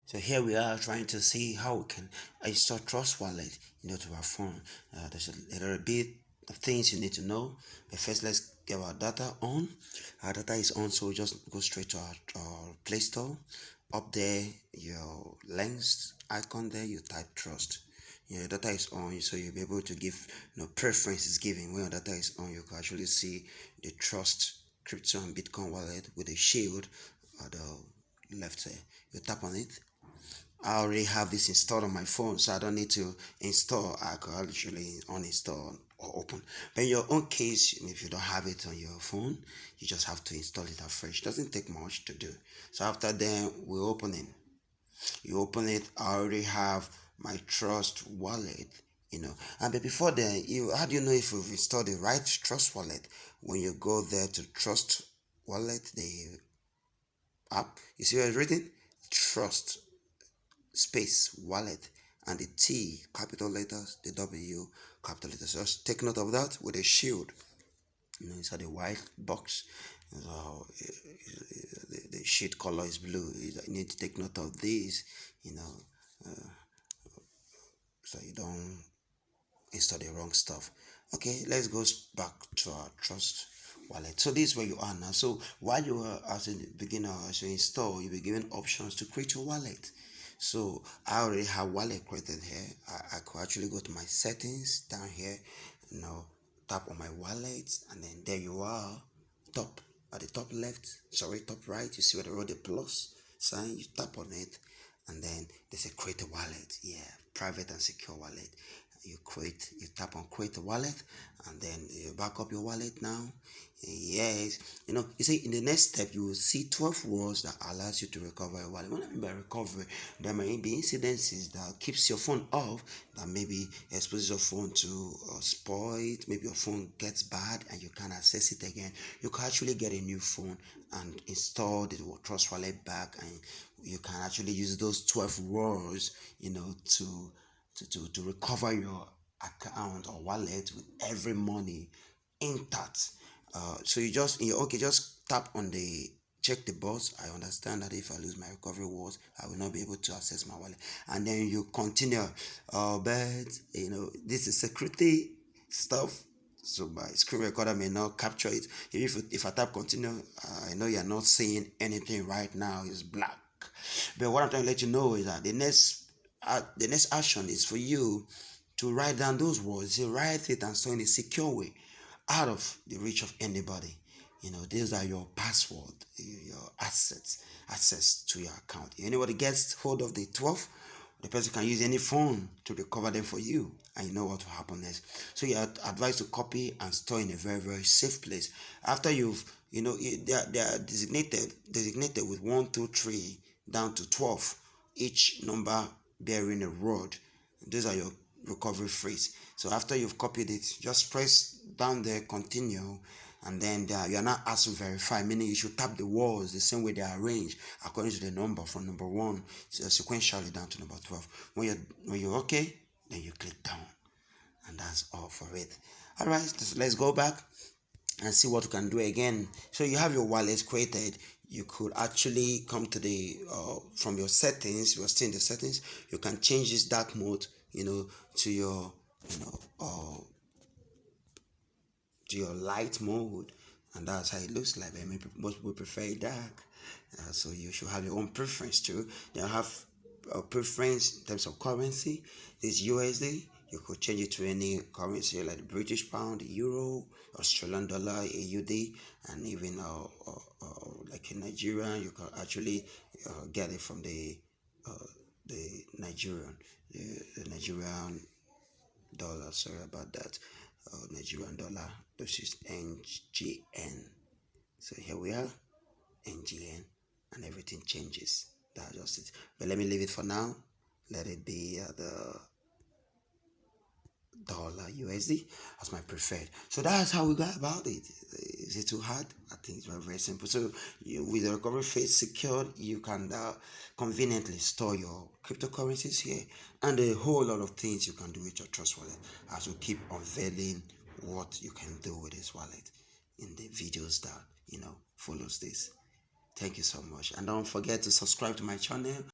So here we are trying to see how we can install Trust Wallet, to our phone. There's a little bit of things you need to know. But first, let's get our data on. Our data is on, so just go straight to our Play Store. Up there, your lens icon there, you type Trust. Your data is on, so you'll be able to give preferences given. When your data is on, you can actually see the Trust crypto and Bitcoin wallet with a shield at the left side. You tap on it. I already have this installed on my phone, so I don't need to install. I could actually uninstall or open. But in your own case, if you don't have it on your phone, you just have to install it afresh. It doesn't take much to do. So after then, we open it. You open it. I already have my Trust wallet. And but before then, how do you know if you've installed the right Trust wallet? When you go there to Trust wallet, the app, you see where it's written? Trust space wallet, and the T capital letters, the W capital letters. Just take note of that with a shield. Inside the white box. So the sheet color is blue. You need to take note of this, so you don't install the wrong stuff. Okay, let's go back to our Trust wallet. So this is where you are now. So while you are as a beginner, as you install, you'll be given options to create your wallet. So I already have wallet created here. I could actually go to my settings down here, tap on my wallet, and then there you are, top at the top left, sorry, top right, you see where the road the plus sign, you tap on it, and then there's a create a wallet. Yeah, private and secure wallet. You tap on create a wallet, and then you back up your wallet now. Yes, you see in the next step you will see 12 words that allows you to recover a wallet. What I mean by recovery, there may be incidences that keeps your phone off, that maybe exposes your phone to spoil, maybe your phone gets bad and you can't access it again. You can actually get a new phone and install the Trust wallet back, and you can actually use those 12 words to recover your account or wallet with every money intact. So just tap on the check the box. I understand that if I lose my recovery words, I will not be able to access my wallet. And then you continue. But this is security stuff. So my screen recorder may not capture it. If I tap continue, I know you're not seeing anything right now. It's black. But what I'm trying to let you know is that the next action is for you to write down those words. You write it and store in a secure way, out of the reach of anybody. These are your password, your access to your account. If anybody gets hold of the 12, the person can use any phone to recover them for you, and you know what will happen next. So you are advised to copy and store in a very, very safe place. After they are designated with 1, 2, 3 down to 12, each number bearing a word. These are your recovery phrase. So after you've copied it, just press down there, continue, and then you are not asked to verify, meaning you should tap the words the same way they are arranged according to the number from number 1 sequentially down to number 12. When you're okay, then you click down, and that's all for it. All right, so let's go back and see what we can do again. So you have your wallet created. You could actually come to the from your settings. You are still in the settings. You can change this dark mode, to your to your light mode, and that's how it looks like. But most people prefer dark, so you should have your own preference too. They have a preference in terms of currency. This USD, you could change it to any currency like the British pound, the euro, Australian dollar, AUD, and even like in Nigeria, you can actually get it from the Nigerian dollar. Sorry about that. Nigerian dollar. This is NGN. So here we are, NGN, and everything changes. That's just it. But let me leave it for now. Let it be the dollar USD as my preferred. So that's how we got about it. Is it too hard? I think it's very, very simple. So with the recovery phase secured, you can conveniently store your cryptocurrencies here, and a whole lot of things you can do with your Trust wallet, as we keep unveiling what you can do with this wallet in the videos that follows this. Thank you so much, and don't forget to subscribe to my channel.